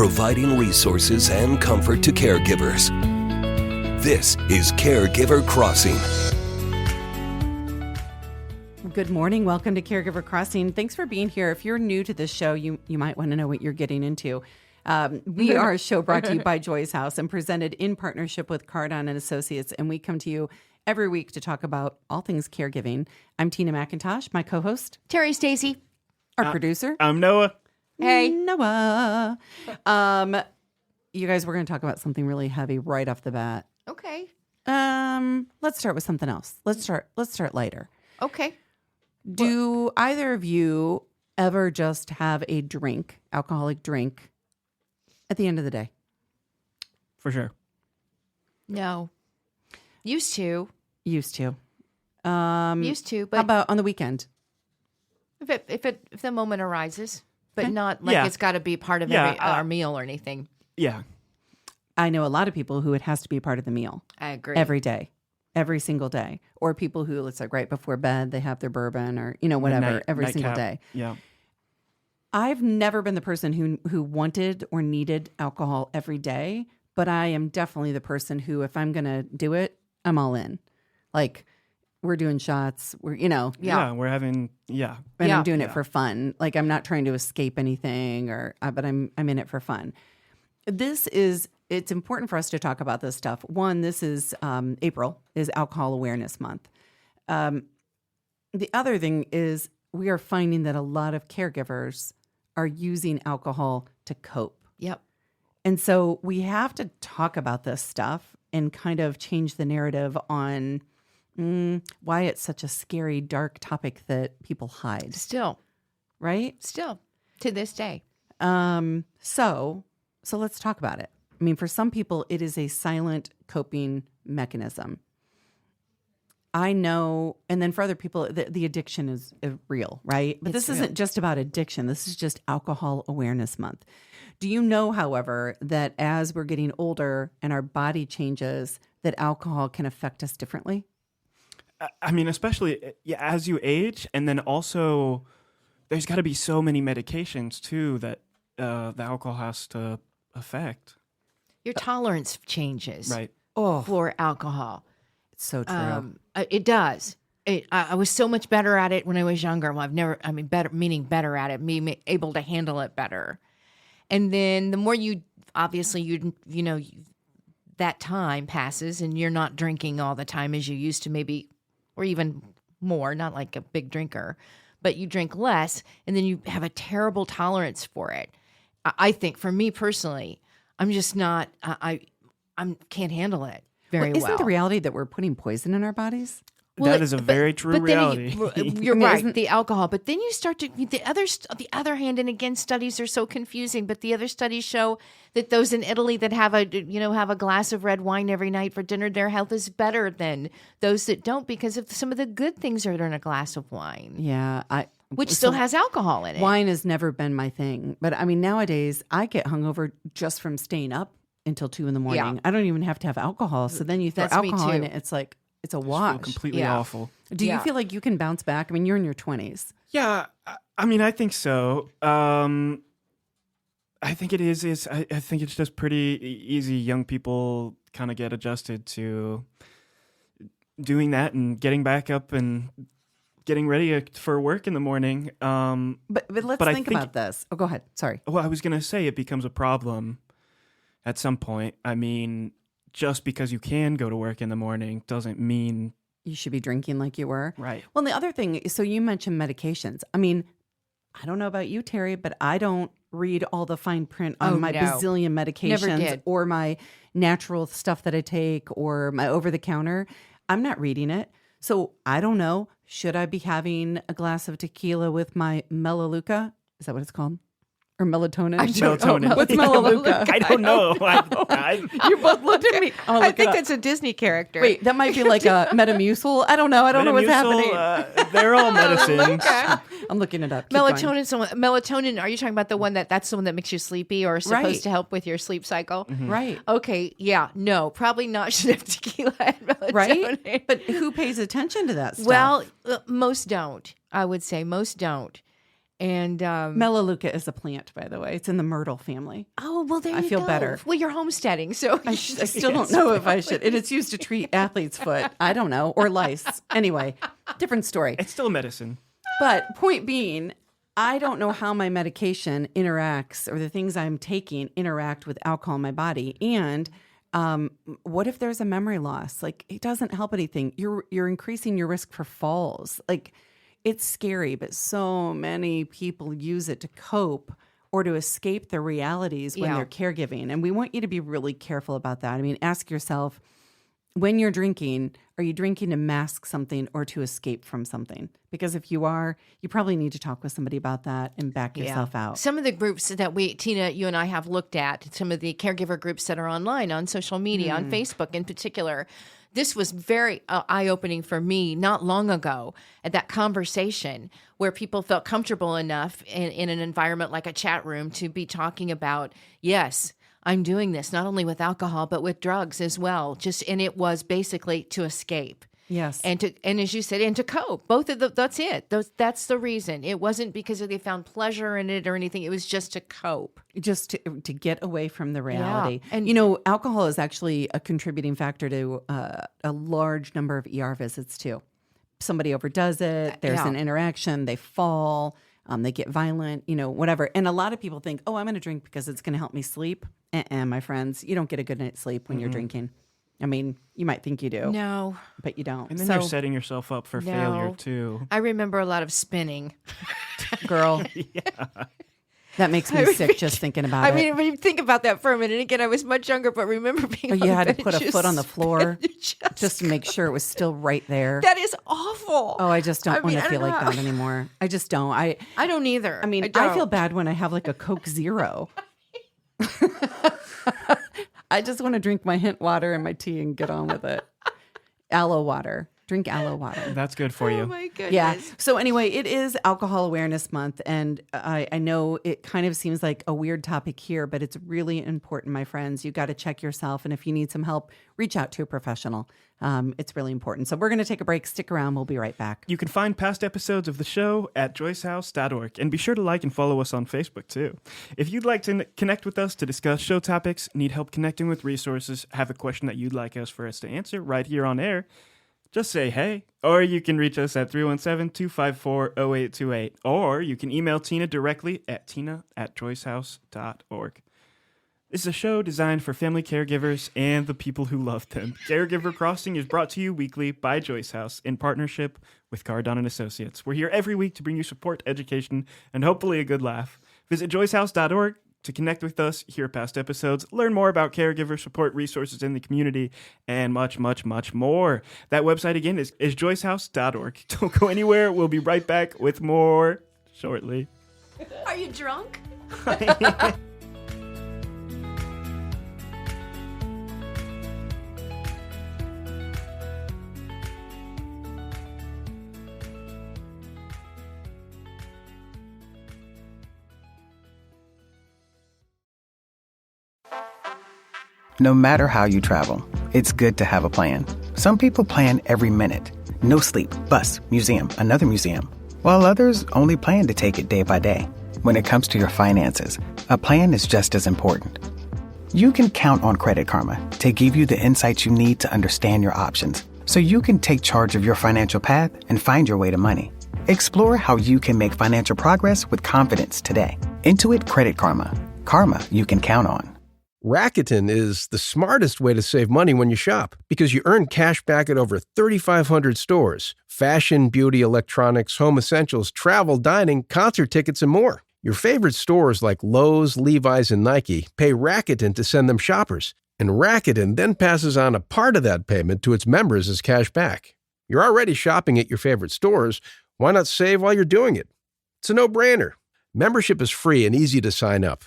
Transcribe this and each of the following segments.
providing resources and comfort to caregivers. This is Caregiver Crossing. Good morning. Welcome to Caregiver Crossing. Thanks for being here. If you're new to this show, you might want to know what you're getting into. We are a show brought to you by Joy's House and presented in partnership with Cardon and Associates. And we come to you every week to talk about all things caregiving. I'm Tina McIntosh, my co-host. Terry Stacy. Our producer. I'm Noah. Hey. Noah. You guys, we're going to talk about something really heavy right off the bat. Okay. Let's start with something else. Let's start lighter. Okay. Do either of you ever just have a drink, alcoholic drink, at the end of the day? For sure. No. Used to. Used to. But How about on the weekend? if the moment arises, but Okay. not like it's got to be part of our meal or anything. Yeah. I know a lot of people who it has to be part of the meal. I agree. Every day. Every single day. Or people who, it's like right before bed, they have their bourbon or, whatever, every single day. Yeah. I've never been the person who wanted or needed alcohol every day, but I am definitely the person who, if I'm going to do it, I'm all in. Like, we're doing shots, Yeah. We're having, and I'm doing it for fun. Like, I'm not trying to escape anything, but I'm in it for fun. It's important for us to talk about this stuff. One, this is April is Alcohol Awareness Month. The other thing is we are finding that a lot of caregivers are using alcohol to cope. Yep. And so we have to talk about this stuff and kind of change the narrative on why it's such a scary, dark topic that people hide. Still. Right? Still. To this day. So let's talk about it. I mean, for some people, it is a silent coping mechanism. I know, and then for other people, the addiction is real, right? But this isn't just about addiction. This is just Alcohol Awareness Month. Do you know, however, that as we're getting older and our body changes, that alcohol can affect us differently? I mean, especially as you age, and then also there's got to be so many medications too that the alcohol has to affect. Your tolerance changes for alcohol. It's so true. It does. I was so much better at it when I was younger. Well, better, meaning better at it, able to handle it better. And then the more that time passes and you're not drinking all the time as you used to, maybe, or even more, not like a big drinker, but you drink less and then you have a terrible tolerance for it. I think for me personally, I'm just not, I can't handle it very well. Isn't the reality that we're putting poison in our bodies? Well, that is a very true reality. You're right, the alcohol. But then you start to, the other hand, and again, studies are so confusing, but the other studies show that those in Italy that have a glass of red wine every night for dinner, their health is better than those that don't because of some of the good things that are in a glass of wine. Yeah, which still has alcohol in it. Wine has never been my thing. But I mean, nowadays I get hungover just from staying up until 2 a.m. Yeah. I don't even have to have alcohol. So then you throw alcohol in it. It's like, it's a wash. I feel completely awful. Do you feel like you can bounce back? I mean, you're in your 20s. Yeah. I mean, I think so. I think it is. I think it's just pretty easy. Young people kind of get adjusted to doing that and getting back up and getting ready for work in the morning. But let's think about this. Oh, go ahead. Sorry. Well, I was going to say it becomes a problem at some point. I mean, just because you can go to work in the morning doesn't mean you should be drinking like you were. Right. Well, the other thing, so you mentioned medications. I mean, I don't know about you, Terry, but I don't read all the fine print on my bazillion medications or my natural stuff that I take or my over-the-counter. I'm not reading it. So I don't know. Should I be having a glass of tequila with my Melaleuca? Is that what it's called? Or melatonin? Melatonin. What's Melaleuca? I don't know. You both looked at me. I think that's a Disney character. Wait, that might be like a Metamucil. I don't know. I don't know what's happening. They're all medicines. I'm looking it up. Melatonin. Are you talking about that's the one that makes you sleepy or supposed to help with your sleep cycle? Mm-hmm. Right. Okay. Yeah. No. Probably not. Should have tequila and melatonin. Right. But who pays attention to that stuff? Well, most don't. I would say most don't. And Melaleuca is a plant, by the way. It's in the myrtle family. oh, well, there I you feel go. better. Well, you're homesteading, so I still don't know if I should. And it's used to treat athlete's foot. I don't know. Or lice. Anyway, different story. It's still medicine. But point being, I don't know how my medication interacts or the things I'm taking interact with alcohol in my body. And what if there's a memory loss? Like, it doesn't help anything. You're increasing your risk for falls. Like, it's scary, but so many people use it to cope or to escape their realities when Yeah. they're caregiving. And we want you to be really careful about that. I mean, ask yourself, when you're drinking, are you drinking to mask something or to escape from something? Because if you are, you probably need to talk with somebody about that and back yourself out. Some of the groups that Tina, you and I have looked at, some of the caregiver groups that are online on social media, on Facebook in particular, this was very eye-opening for me not long ago at that conversation where people felt comfortable enough in an environment like a chat room to be talking about, yes, I'm doing this not only with alcohol, but with drugs as well. And it was basically to escape. Yes. And as you said, and to cope. Both of that's it. That's the reason. It wasn't because they found pleasure in it or anything. It was just to cope. Just to get away from the reality. Yeah. And alcohol is actually a contributing factor to a large number of ER visits too. Somebody overdoes it. There's an interaction. They fall. They get violent, whatever. And a lot of people think, oh, I'm going to drink because it's going to help me sleep. My friends, you don't get a good night's sleep when you're drinking. I mean, you might think you do. No. But you don't. And then you're setting yourself up for failure, too. I remember a lot of spinning. Girl. That makes me sick just thinking about it. I mean, when you think about that for a minute, again, I was much younger, but remember being you had to put a just foot on the floor just just to make sure it was still right there. That is awful. Oh, I just don't want to I feel don't like know. that anymore. I just don't. I don't either. I mean, I don't. feel bad when I have like a Coke Zero. I just want to drink my hint water and my tea and get on with it. Aloe water. Drink aloe water. That's good for you. Oh my goodness. Yeah. So anyway, it is Alcohol Awareness Month, and I know it kind of seems like a weird topic here, but it's really important, my friends. You got to check yourself, and if you need some help, reach out to a professional. It's really important. So we're going to take a break. Stick around. We'll be right back. You can find past episodes of the show at joycehouse.org, and be sure to like and follow us on Facebook, too. If you'd like to connect with us to discuss show topics, need help connecting with resources, have a question that you'd like for us to answer right here on air, just say hey, or you can reach us at 317-254-0828, or you can email Tina directly at tina@joycehouse.org. This is a show designed for family caregivers and the people who love them. Caregiver Crossing is brought to you weekly by Joyce House in partnership with Cardon & Associates. We're here every week to bring you support, education, and hopefully a good laugh. Visit joycehouse.org to connect with us, hear past episodes, learn more about caregiver support resources in the community, and much, much, much more. That website again is joycehouse.org. Don't go anywhere. We'll be right back with more shortly. Are you drunk? No matter how you travel, it's good to have a plan. Some people plan every minute. No sleep, bus, museum, another museum. While others only plan to take it day by day. When it comes to your finances, a plan is just as important. You can count on Credit Karma to give you the insights you need to understand your options so you can take charge of your financial path and find your way to money. Explore how you can make financial progress with confidence today. Intuit Credit Karma. Karma you can count on. Rakuten is the smartest way to save money when you shop because you earn cash back at over 3,500 stores. Fashion, beauty, electronics, home essentials, travel, dining, concert tickets, and more. Your favorite stores like Lowe's, Levi's, and Nike pay Rakuten to send them shoppers. And Rakuten then passes on a part of that payment to its members as cash back. You're already shopping at your favorite stores. Why not save while you're doing it? It's a no-brainer. Membership is free and easy to sign up.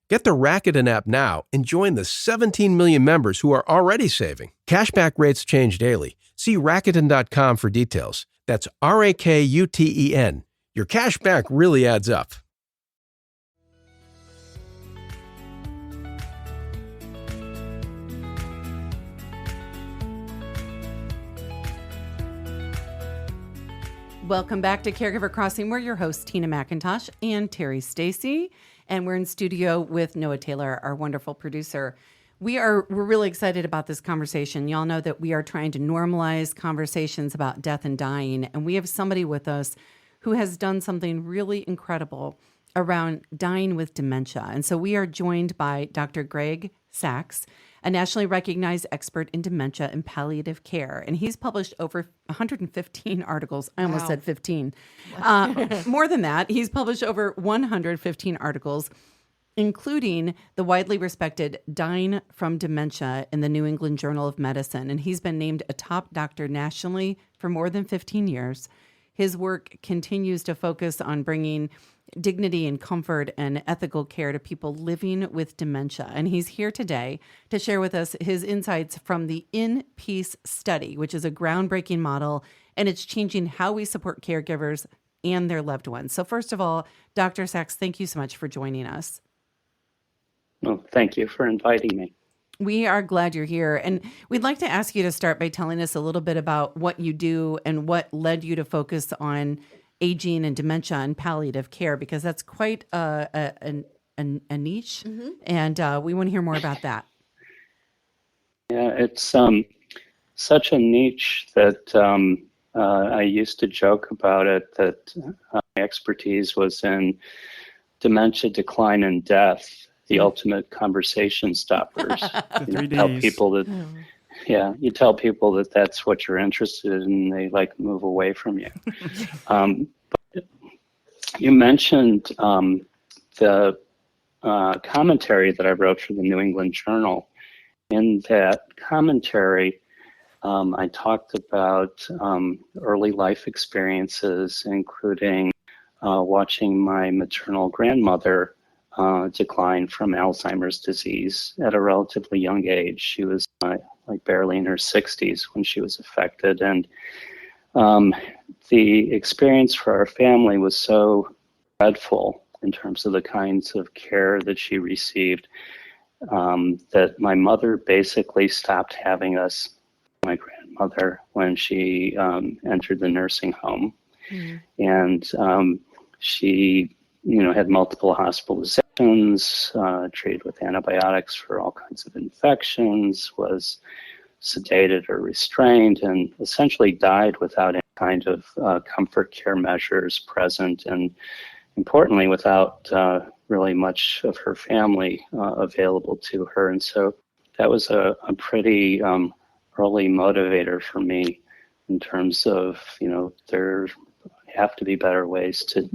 Get the Rakuten app now and join the 17 million members who are already saving. Cashback rates change daily. See Rakuten.com for details. That's Rakuten. Your cash back really adds up. Welcome back to Caregiver Crossing. We're your hosts, Tina McIntosh and Terry Stacy, and we're in studio with Noah Taylor, our wonderful producer. We're really excited about this conversation. Y'all know that we are trying to normalize conversations about death and dying, and we have somebody with us who has done something really incredible around dying with dementia. And so we are joined by Dr. Greg Sachs, a nationally recognized expert in dementia and palliative care. And he's published over 115 articles. I almost said 15. More than that, he's published over 115 articles, including the widely respected Dying from Dementia in the New England Journal of Medicine. And he's been named a top doctor nationally for more than 15 years. His work continues to focus on bringing dignity and comfort and ethical care to people living with dementia. And he's here today to share with us his insights from the In Peace study, which is a groundbreaking model, and it's changing how we support caregivers and their loved ones. So first of all, Dr. Sachs, thank you so much for joining us. Well, thank you for inviting me. We are glad you're here. And we'd like to ask you to start by telling us a little bit about what you do and what led you to focus on aging and dementia and palliative care, because that's quite a niche. Mm-hmm. And we want to hear more about that. Yeah, it's such a niche that I used to joke about it, that my expertise was in dementia, decline, and death, the ultimate conversation stoppers. You tell people that, you tell people that that's what you're interested in, and they move away from you. But you mentioned the commentary that I wrote for the New England Journal. In that commentary, I talked about early life experiences, including watching my maternal grandmother decline from Alzheimer's disease at a relatively young age. She was barely in her 60s when she was affected. And the experience for our family was so dreadful in terms of the kinds of care that she received that my mother basically stopped having us, my grandmother, when she entered the nursing home. Mm. And she had multiple hospitalizations, treated with antibiotics for all kinds of infections, was sedated or restrained, and essentially died without any kind of comfort care measures present, and importantly, without really much of her family available to her. And so that was a pretty early motivator for me in terms of, there have to be better ways to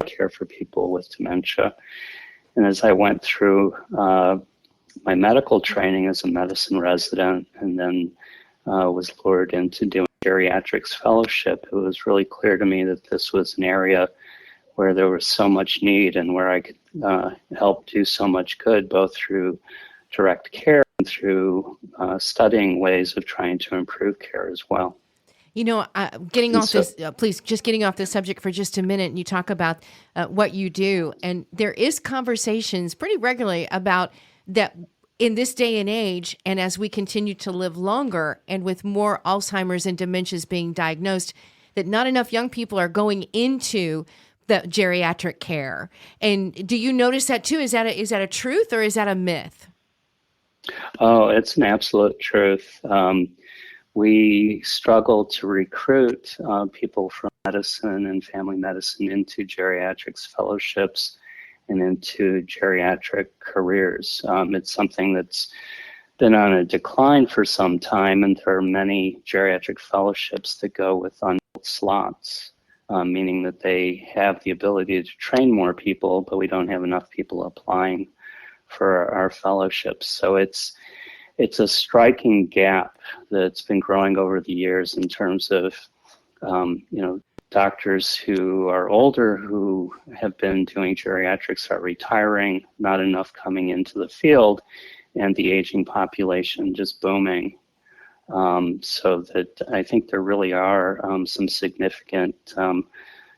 care for people with dementia. And as I went through my medical training as a medicine resident, and then was lured into doing geriatrics fellowship, it was really clear to me that this was an area where there was so much need and where I could help do so much good, both through direct care and through studying ways of trying to improve care as well. Getting off this subject for just a minute, and you talk about what you do, and there is conversations pretty regularly about that in this day and age, and as we continue to live longer, and with more Alzheimer's and dementias being diagnosed, that not enough young people are going into the geriatric care. And do you notice that too? Is that a truth, or is that a myth? Oh, it's an absolute truth. We struggle to recruit people from medicine and family medicine into geriatrics fellowships and into geriatric careers. It's something that's been on a decline for some time, and there are many geriatric fellowships that go with unfilled slots, meaning that they have the ability to train more people, but we don't have enough people applying for our fellowships. So it's a striking gap that's been growing over the years in terms of, doctors who are older who have been doing geriatrics are retiring, not enough coming into the field, and the aging population just booming. So that I think there really are some significant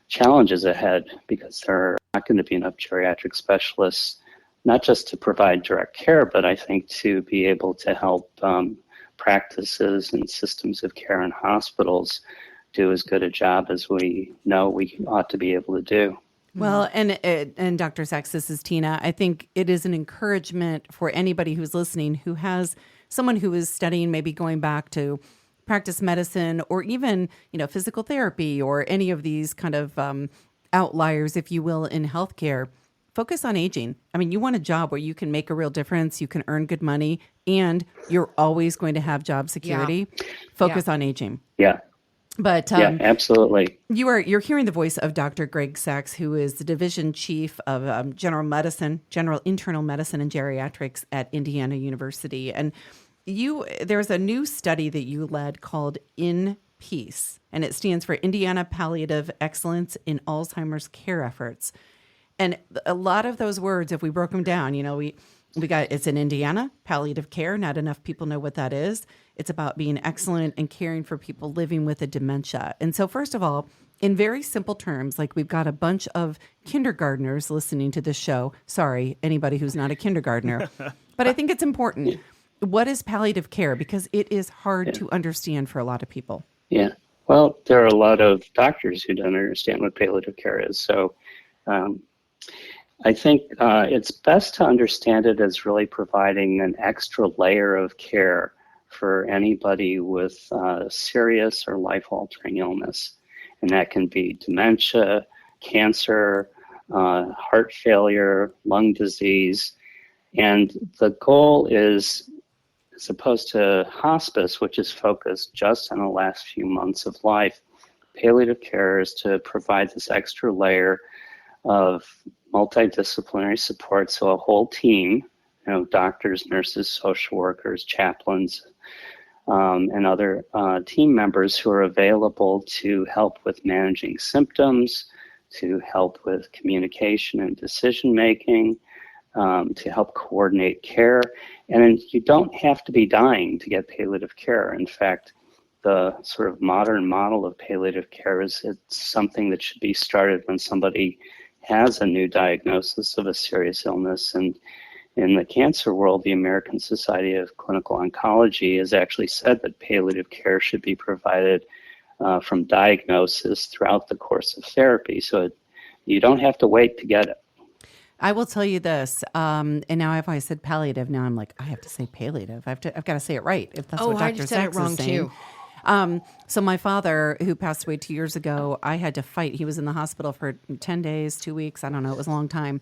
challenges ahead, because there are not going to be enough geriatric specialists, not just to provide direct care, but I think to be able to help practices and systems of care in hospitals do as good a job as we know we ought to be able to do. Well, and Dr. Sachs, this is Tina. I think it is an encouragement for anybody who's listening who has someone who is studying, maybe going back to practice medicine or even, physical therapy or any of these kind of outliers, if you will, in healthcare. Focus on aging. I mean, you want a job where you can make a real difference, you can earn good money, and you're always going to have job security. Yeah. Focus on aging. Yeah. But Yeah, absolutely. you're hearing the voice of Dr. Greg Sachs, who is the division chief of general internal medicine and geriatrics at Indiana University. And there's a new study that you led called In Peace, and it stands for Indiana Palliative Excellence in Alzheimer's Care Efforts. And a lot of those words, if we broke them down, we got, it's in Indiana, palliative care. Not enough people know what that is. It's about being excellent and caring for people living with a dementia. And so first of all, in very simple terms, like we've got a bunch of kindergartners listening to this show. Sorry, anybody who's not a kindergartner. But I think it's important. What is palliative care? Because it is hard to understand for a lot of people. Yeah. Well, there are a lot of doctors who don't understand what palliative care is. So I think it's best to understand it as really providing an extra layer of care for anybody with serious or life-altering illness. And that can be dementia, cancer, heart failure, lung disease. And the goal is, as opposed to hospice, which is focused just on the last few months of life, palliative care is to provide this extra layer of multidisciplinary support, so a whole team, doctors, nurses, social workers, chaplains, and other team members who are available to help with managing symptoms, to help with communication and decision making, to help coordinate care. And you don't have to be dying to get palliative care. In fact, the sort of modern model of palliative care is it's something that should be started when somebody has a new diagnosis of a serious illness. And in the cancer world, the American Society of Clinical Oncology has actually said that palliative care should be provided from diagnosis throughout the course of therapy. So you don't have to wait to get it. I will tell you this, and now I've always said palliative. Now I'm like, I have to say palliative. I've got to say it right. If that's what Dr. I just said it Sachs wrong is saying. too. So my father, who passed away 2 years ago, I had to fight. He was in the hospital for 10 days, 2 weeks. I don't know. It was a long time.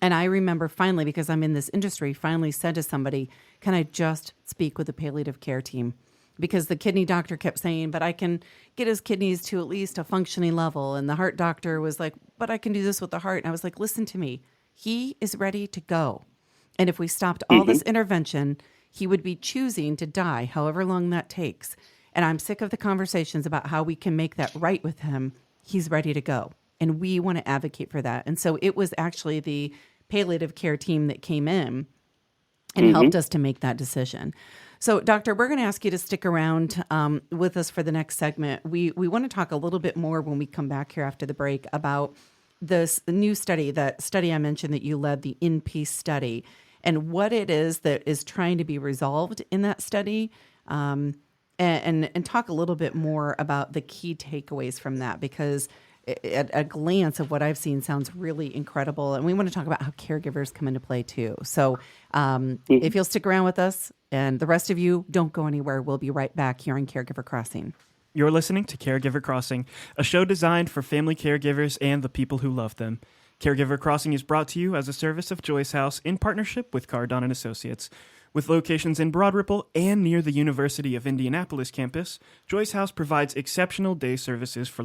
And I remember finally, because I'm in this industry, finally said to somebody, can I just speak with the palliative care team? Because the kidney doctor kept saying, but I can get his kidneys to at least a functioning level. And the heart doctor was like, but I can do this with the heart. And I was like, listen to me. He is ready to go. And if we stopped all this intervention, he would be choosing to die, however long that takes. And I'm sick of the conversations about how we can make that right with him. He's ready to go. And we want to advocate for that. And so it was actually the palliative care team that came in and helped us to make that decision. So, Doctor, we're going to ask you to stick around with us for the next segment. We want to talk a little bit more when we come back here after the break about this new study, that study I mentioned that you led, the In Peace study, and what it is that is trying to be resolved in that study. And talk a little bit more about the key takeaways from that, because at a glance of what I've seen sounds really incredible. And we want to talk about how caregivers come into play too. So if you'll stick around with us, and the rest of you, don't go anywhere. We'll be right back here on Caregiver Crossing. You're listening to Caregiver Crossing, a show designed for family caregivers and the people who love them. Caregiver Crossing is brought to you as a service of Joyce House in partnership with Cardon and Associates. With locations in Broad Ripple and near the University of Indianapolis campus, Joyce House provides exceptional day services for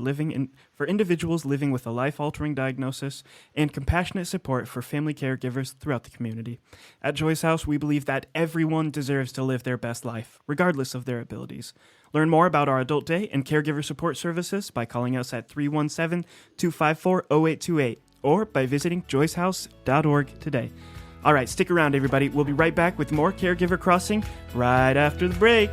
individuals living with a life-altering diagnosis and compassionate support for family caregivers throughout the community. At Joyce House, we believe that everyone deserves to live their best life, regardless of their abilities. Learn more about our adult day and caregiver support services by calling us at 317-254-0828 or by visiting joycehouse.org today. All right, stick around, everybody. We'll be right back with more Caregiver Crossing right after the break.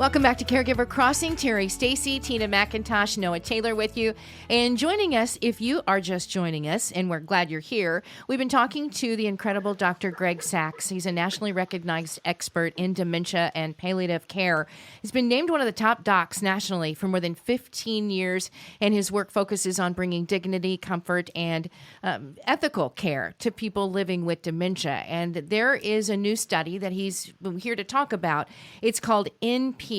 Welcome back to Caregiver Crossing. Terry Stacy, Tina McIntosh, Noah Taylor with you. And joining us, if you are just joining us, and we're glad you're here, we've been talking to the incredible Dr. Greg Sachs. He's a nationally recognized expert in dementia and palliative care. He's been named one of the top docs nationally for more than 15 years, and his work focuses on bringing dignity, comfort, and ethical care to people living with dementia. And there is a new study that he's here to talk about. It's called In Peace.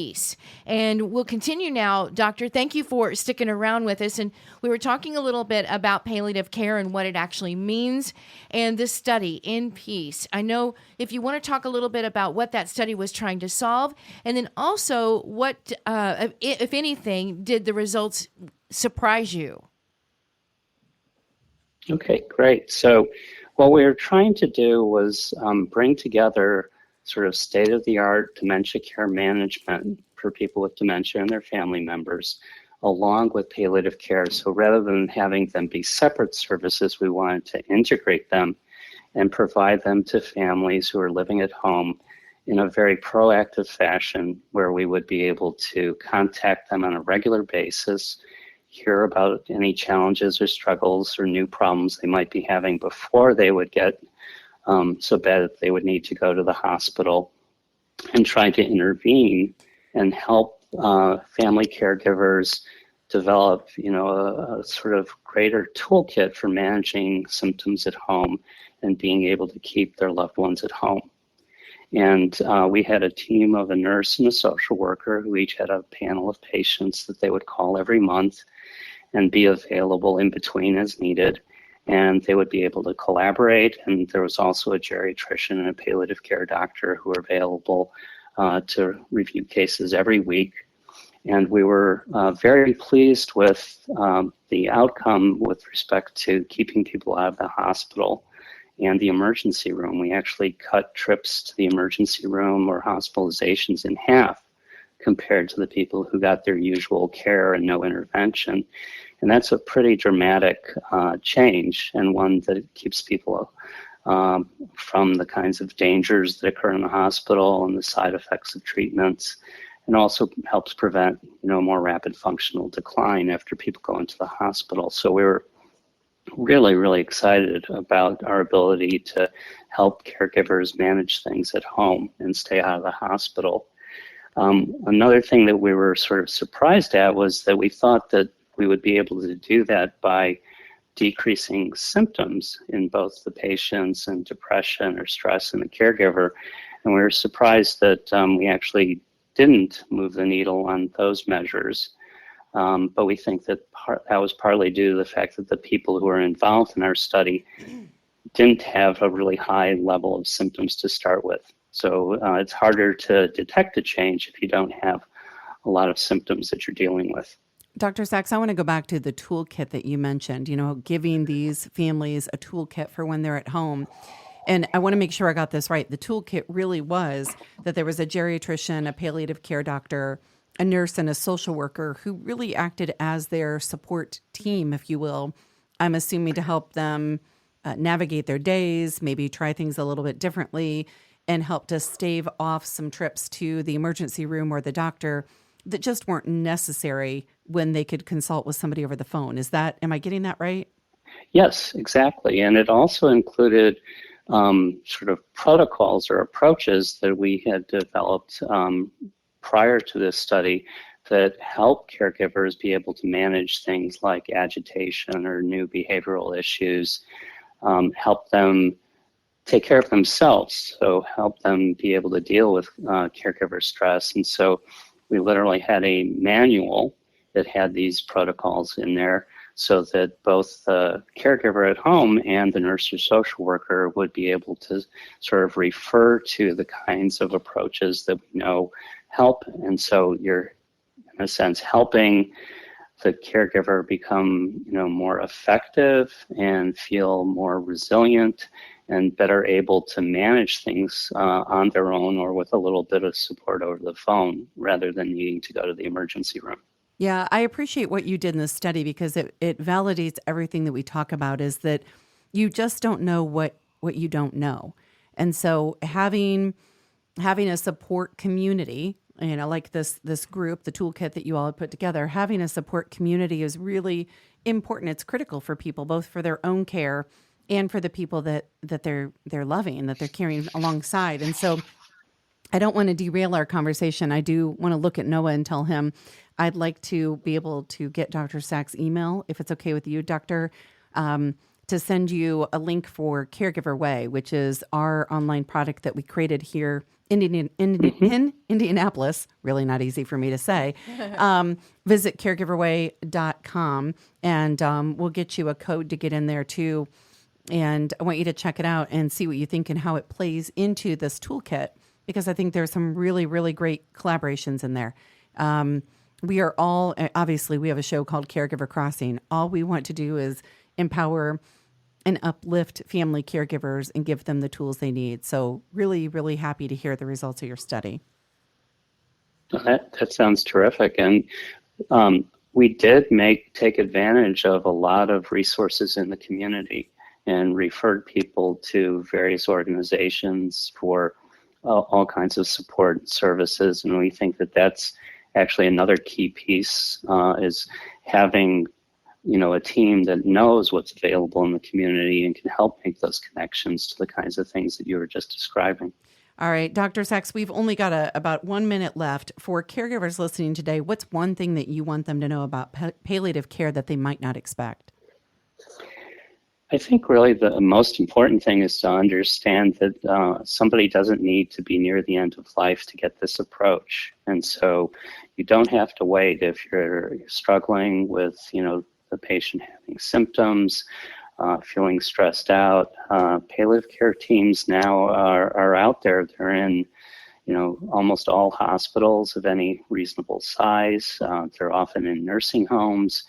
And we'll continue now. Doctor, thank you for sticking around with us. And we were talking a little bit about palliative care and what it actually means. And this study, In Peace, I know if you want to talk a little bit about what that study was trying to solve, and then also what, if anything, did the results surprise you? Okay, great. So what we were trying to do was bring together sort of state-of-the-art dementia care management for people with dementia and their family members, along with palliative care. So rather than having them be separate services, we wanted to integrate them and provide them to families who are living at home in a very proactive fashion, where we would be able to contact them on a regular basis, hear about any challenges or struggles or new problems they might be having before they would get so bad that they would need to go to the hospital, and try to intervene and help family caregivers develop, a sort of greater toolkit for managing symptoms at home and being able to keep their loved ones at home. And we had a team of a nurse and a social worker who each had a panel of patients that they would call every month and be available in between as needed. And they would be able to collaborate. And there was also a geriatrician and a palliative care doctor who were available to review cases every week. And we were very pleased with the outcome with respect to keeping people out of the hospital and the emergency room. We actually cut trips to the emergency room or hospitalizations in half compared to the people who got their usual care and no intervention. And that's a pretty dramatic change, and one that keeps people from the kinds of dangers that occur in the hospital and the side effects of treatments, and also helps prevent, more rapid functional decline after people go into the hospital. So we were really, really excited about our ability to help caregivers manage things at home and stay out of the hospital. Another thing that we were sort of surprised at was that we thought that we would be able to do that by decreasing symptoms in both the patients and depression or stress in the caregiver. And we were surprised that we actually didn't move the needle on those measures. But we think that that was partly due to the fact that the people who were involved in our study didn't have a really high level of symptoms to start with. So it's harder to detect a change if you don't have a lot of symptoms that you're dealing with. Dr. Sachs, I want to go back to the toolkit that you mentioned, giving these families a toolkit for when they're at home. And I want to make sure I got this right. The toolkit really was that there was a geriatrician, a palliative care doctor, a nurse, and a social worker who really acted as their support team, if you will. I'm assuming to help them navigate their days, maybe try things a little bit differently, and help to stave off some trips to the emergency room or the doctor that just weren't necessary when they could consult with somebody over the phone. Am I getting that right? Yes, exactly. And it also included sort of protocols or approaches that we had developed prior to this study that help caregivers be able to manage things like agitation or new behavioral issues, help them take care of themselves, so help them be able to deal with caregiver stress. And so we literally had a manual that had these protocols in there so that both the caregiver at home and the nurse or social worker would be able to sort of refer to the kinds of approaches that we know help. And so you're, in a sense, helping the caregiver become, more effective and feel more resilient and better able to manage things on their own or with a little bit of support over the phone rather than needing to go to the emergency room. Yeah, I appreciate what you did in this study because it validates everything that we talk about, is that you just don't know what you don't know. And so having a support community like this group, the toolkit that you all have put together, having a support community is really important. It's critical for people, both for their own care and for the people that they're loving, that they're carrying alongside. And so I don't want to derail our conversation. I do want to look at Noah and tell him I'd like to be able to get Dr. Sachs' email, if it's okay with you, Doctor, to send you a link for Caregiver Way, which is our online product that we created here in Indianapolis. Really not easy for me to say. Visit caregiverway.com and we'll get you a code to get in there too. And I want you to check it out and see what you think and how it plays into this toolkit, because I think there's some really, really great collaborations in there. We are all, obviously, we have a show called Caregiver Crossing. All we want to do is empower and uplift family caregivers and give them the tools they need. So really, really happy to hear the results of your study. That sounds terrific. And we did take advantage of a lot of resources in the community and referred people to various organizations for all kinds of support services. And we think that that's actually another key piece, is having a team that knows what's available in the community and can help make those connections to the kinds of things that you were just describing. All right, Dr. Sachs, we've only got about 1 minute left. For caregivers listening today, what's one thing that you want them to know about palliative care that they might not expect? I think really the most important thing is to understand that somebody doesn't need to be near the end of life to get this approach. And so you don't have to wait if you're struggling with, the patient having symptoms, feeling stressed out. Palliative care teams now are out there. They're in, almost all hospitals of any reasonable size. They're often in nursing homes.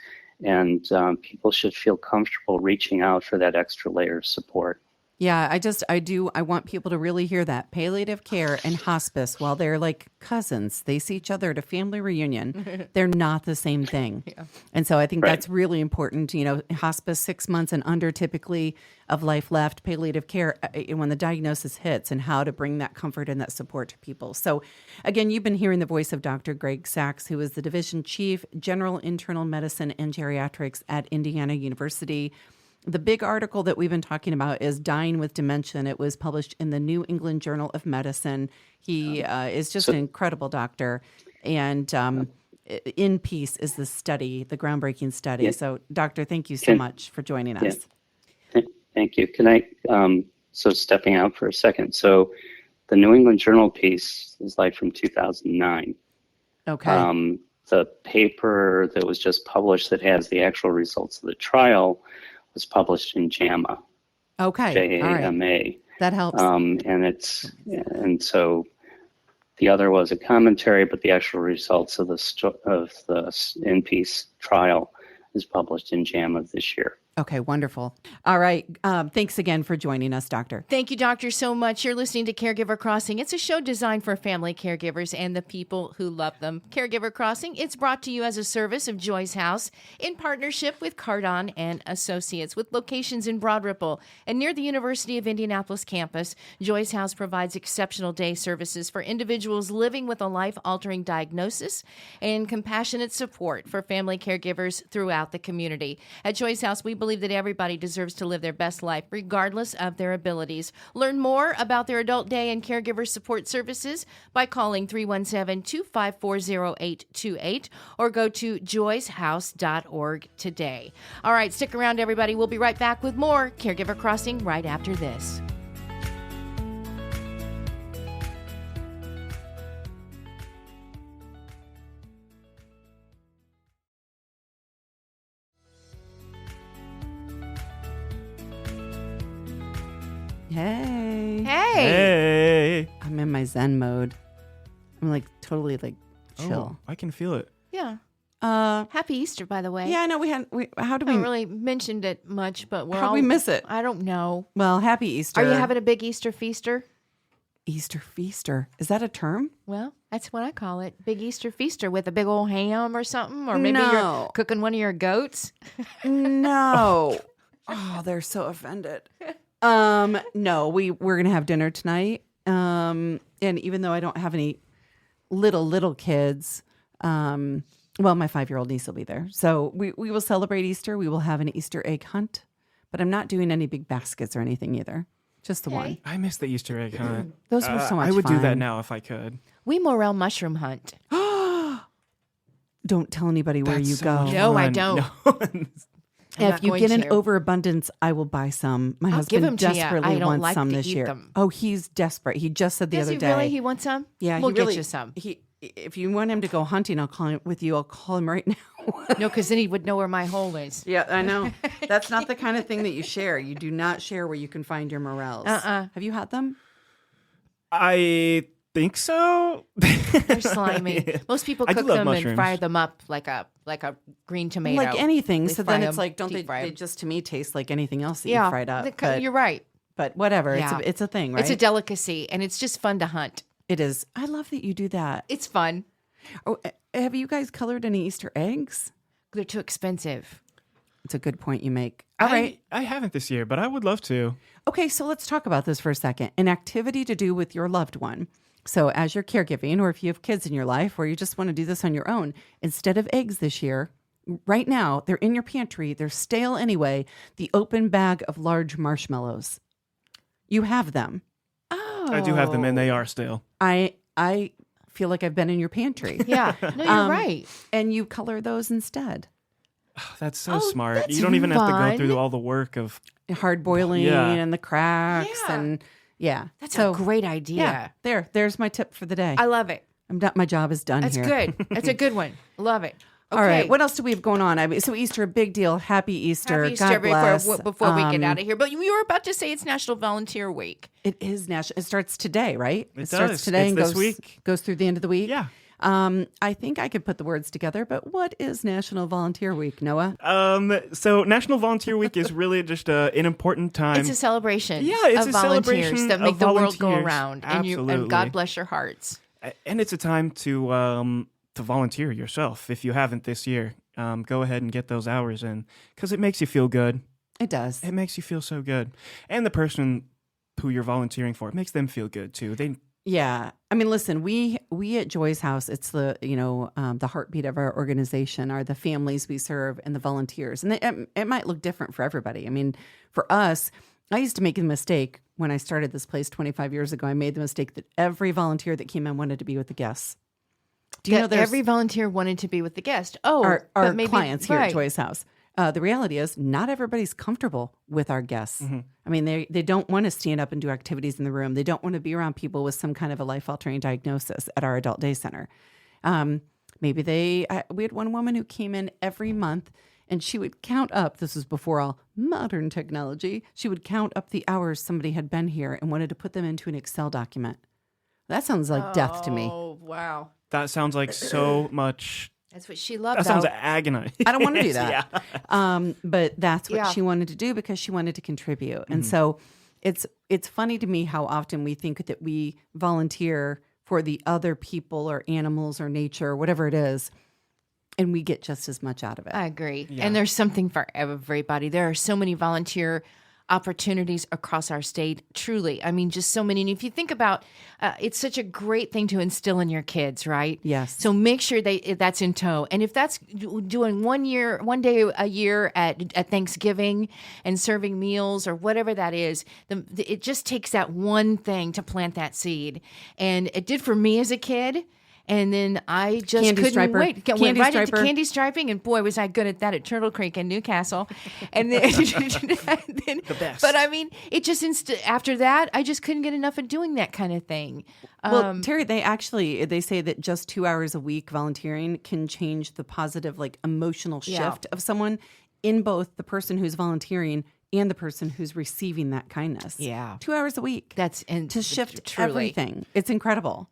And people should feel comfortable reaching out for that extra layer of support. Yeah, I want people to really hear that. Palliative care and hospice, while they're like cousins, they see each other at a family reunion, they're not the same thing. Yeah. And so I think that's really important. Hospice 6 months and under typically of life left, palliative care when the diagnosis hits, and how to bring that comfort and that support to people. So again, you've been hearing the voice of Dr. Greg Sachs, who is the Division Chief, General Internal Medicine and Geriatrics at Indiana University. The big article that we've been talking about is Dying with Dementia, and it was published in the New England Journal of Medicine. He is just an incredible doctor, and In Peace is the study, the groundbreaking study. Yeah. So, Doctor, thank you so much for joining us. Yeah. Thank you. Can I, so stepping out for a second. So, the New England Journal piece is like from 2009. Okay. The paper that was just published that has the actual results of the trial was published in JAMA. Okay. JAMA. Right. That helps. And so the other was a commentary, but the actual results of the In Peace trial is published in JAMA this year. Okay, wonderful. All right. Thanks again for joining us, Doctor. Thank you, Doctor, so much. You're listening to Caregiver Crossing. It's a show designed for family caregivers and the people who love them. Caregiver Crossing, it's brought to you as a service of Joy's House in partnership with Cardon and Associates, with locations in Broad Ripple and near the University of Indianapolis campus. Joy's House provides exceptional day services for individuals living with a life-altering diagnosis and compassionate support for family caregivers throughout the community. At Joy's House, we believe that everybody deserves to live their best life, regardless of their abilities. Learn more about their adult day and caregiver support services by calling 317-254-0828 or go to joyshouse.org today. All right, stick around, everybody. We'll be right back with more Caregiver Crossing right after this. Hey. Hey. I'm in my Zen mode. I'm like totally like chill. Oh, I can feel it. Yeah. Happy Easter, by the way. Yeah, I know how do we haven't really mentioned it much, but how do we miss it? I don't know. Well, happy Easter. Are you having a big Easter feaster? Easter feaster. Is that a term? Well, that's what I call it. Big Easter feaster with a big old ham or something, or maybe you're cooking one of your goats. No. Oh, they're so offended. No, we're gonna have dinner tonight. And even though I don't have any little kids, well, my 5-year-old niece will be there. So we will celebrate Easter. We will have an Easter egg hunt, but I'm not doing any big baskets or anything either. Just the one. I miss the Easter egg hunt. Those were so much I would do that fun. now if I could. We morel mushroom hunt. Don't tell anybody where That's you so go. much No, I fun. don't. No. I'm If not you going get an to. overabundance, I will buy some. My I'll give husband 'em to you. desperately I don't wants like some to this eat year. them. Oh, he's desperate. He just said the Does other he day. really? He wants some? Yeah, we'll he really, get you some. If you want him to go hunting, I'll call him with you. I'll call him right now. No, because then he would know where my hole is. Yeah, I know. That's not the kind of thing that you share. You do not share where you can find your morels. Have you had them? I think so. They're slimy. Most people I do cook love them and mushrooms. fry them up like a green tomato. Like anything. They So fry then it's them, like, don't deep they? fry They 'em. just to me taste like anything else that Yeah, you fried up. But, you're right. but whatever. Yeah. It's a thing, right? It's a delicacy, and it's just fun to hunt. It is. I love that you do that. It's fun. Oh, have you guys colored any Easter eggs? They're too expensive. It's a good point you make. All right. I haven't this year, but I would love to. Okay, so let's talk about this for a second. An activity to do with your loved one. So, as you're caregiving, or if you have kids in your life, or you just want to do this on your own, instead of eggs this year, right now, they're in your pantry, they're stale anyway, the open bag of large marshmallows. You have them. Oh. I do have them, and they are still. I feel like I've been in your pantry. Yeah. No, you're right. And you color those instead. That's so Oh, smart. that's You don't even have to go fun. through all the work of. Hard boiling Yeah. and the cracks Yeah. and yeah. That's so, a great idea. yeah, there's my tip for the day. I love it. I'm done. My job is done That's here. good. That's a good one. Love it. Okay. All right. What else do we have going on? I mean, so Easter, a big deal. Happy Easter. Happy Easter God bless. before we get out of here. But you were about to say it's National Volunteer Week. It is national. It starts today, right? It starts does. today It's and this goes week. goes through the end of the week. Yeah. I think I could put the words together. But what is National Volunteer Week, Noah? So National Volunteer Week is really just an important time. It's a celebration. Yeah, it's of a volunteers celebration that make of the world go volunteers. around. And Absolutely. God bless your hearts. And it's a time to volunteer yourself. If you haven't this year, go ahead and get those hours in because it makes you feel good. It does. It makes you feel so good, and the person who you're volunteering for, it makes them feel good too. Yeah. I mean, listen, we at Joy's House, it's the, the heartbeat of our organization are the families we serve and the volunteers. And it might look different for everybody. I mean, for us, I used to make the mistake when I started this place 25 years ago. I made the mistake that every volunteer that came in wanted to be with the guests. Do you know there's every volunteer wanted to be with the guest? Oh, our but maybe, clients here right. at Joy's House. The reality is not everybody's comfortable with our guests. I mean, they don't want to stand up and do activities in the room. They don't want to be around people with some kind of a life-altering diagnosis at our adult day center. Maybe we had one woman who came in every month and she would count up, this was before all modern technology, she would count up the hours somebody had been here and wanted to put them into an Excel document. That sounds like death to me. Oh, wow. That sounds like so much. That's what she loved. That sounds though. agonizing. I don't want to do that. Yeah. But that's what Yeah. she wanted to do because she wanted to contribute. And so it's funny to me how often we think that we volunteer for the other people or animals or nature or whatever it is, and we get just as much out of it. I agree. And there's something for everybody. There are so many volunteer opportunities across our state, truly. I mean, just so many. And if you think about it's such a great thing to instill in your kids, right? Yes. So make sure that's in tow. And if that's doing one day a year at Thanksgiving and serving meals or whatever that is, it just takes that one thing to plant that seed. And it did for me as a kid. And then I just Candy couldn't striper. wait. Went Candy right into striper. candy striping, and boy, was I good at that at Turtle Creek in Newcastle. And then, the best. But I mean, it just after that, I just couldn't get enough of doing that kind of thing. Well, Terry, they say that just 2 hours a week volunteering can change the positive, like emotional Yeah. shift of someone in both the person who's volunteering and the person who's receiving that kindness. Yeah. 2 hours a week. and to shift truly. everything. It's incredible.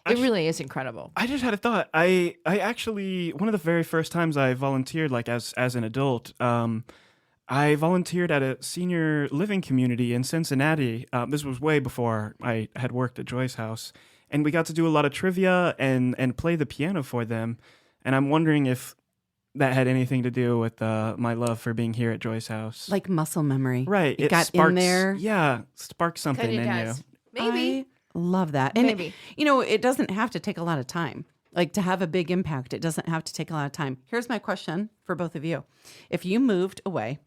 It really is incredible. I just had a thought. I actually, one of the very first times I volunteered, like as an adult, I volunteered at a senior living community in Cincinnati. This was way before I had worked at Joy's House. And we got to do a lot of trivia and play the piano for them. And I'm wondering if that had anything to do with my love for being here at Joy's House. Like muscle memory. Right. It got in there. Yeah, sparked something Kinda in does. you. Maybe. I Love that. And, Maybe. it doesn't have to take a lot of time. Like to have a big impact, it doesn't have to take a lot of time. Here's my question for both of you. If you moved away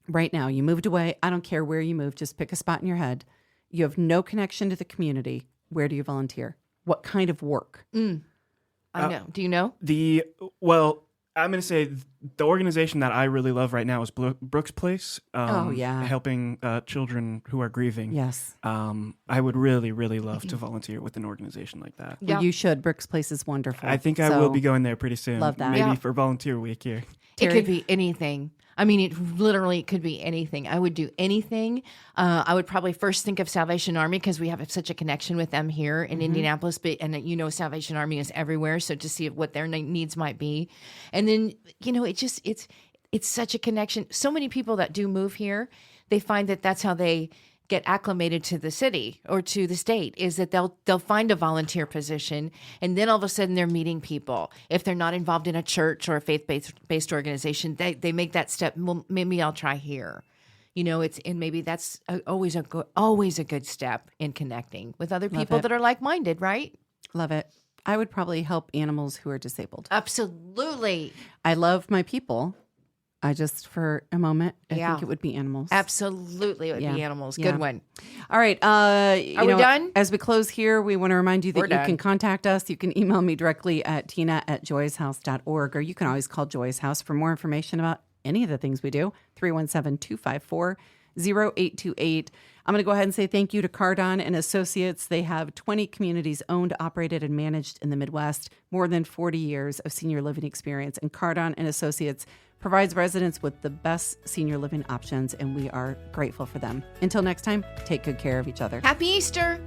right now, I don't care where you moved, just pick a spot in your head. You have no connection to the community. Where do you volunteer? What kind of work? I know. Do you know? I'm going to say the organization that I really love right now is Brooks Place. Helping children who are grieving. Yes. I would really, really love to volunteer with an organization like that. Well, you should. Brooks Place is wonderful. I think I will be going there pretty soon. Love that. Maybe for volunteer week here. It could be anything. I mean, it literally could be anything. I would do anything. I would probably first think of Salvation Army because we have such a connection with them here in Indianapolis. And Salvation Army is everywhere. So to see what their needs might be. And then, it's such a connection. So many people that do move here, they find that that's how they get acclimated to the city or to the state, is that they'll find a volunteer position, and then all of a sudden they're meeting people. If they're not involved in a church or a faith-based organization, they make that step. Well, maybe I'll try here. And maybe that's always a good step in connecting with other people that are like-minded, right? Love it. I would probably help animals who are disabled. Absolutely. I love my people. I just, for a moment, I think it would be animals. Absolutely, it would be animals. Good one. All right. Are we done? As we close here, we want to remind you that you can contact us. You can email me directly at tina@joyshouse.org, or you can always call Joy's House for more information about any of the things we do, 317-254-0828. I'm going to go ahead and say thank you to Cardon and Associates. They have 20 communities owned, operated, and managed in the Midwest, more than 40 years of senior living experience. And Cardon and Associates provides residents with the best senior living options, and we are grateful for them. Until next time, take good care of each other. Happy Easter.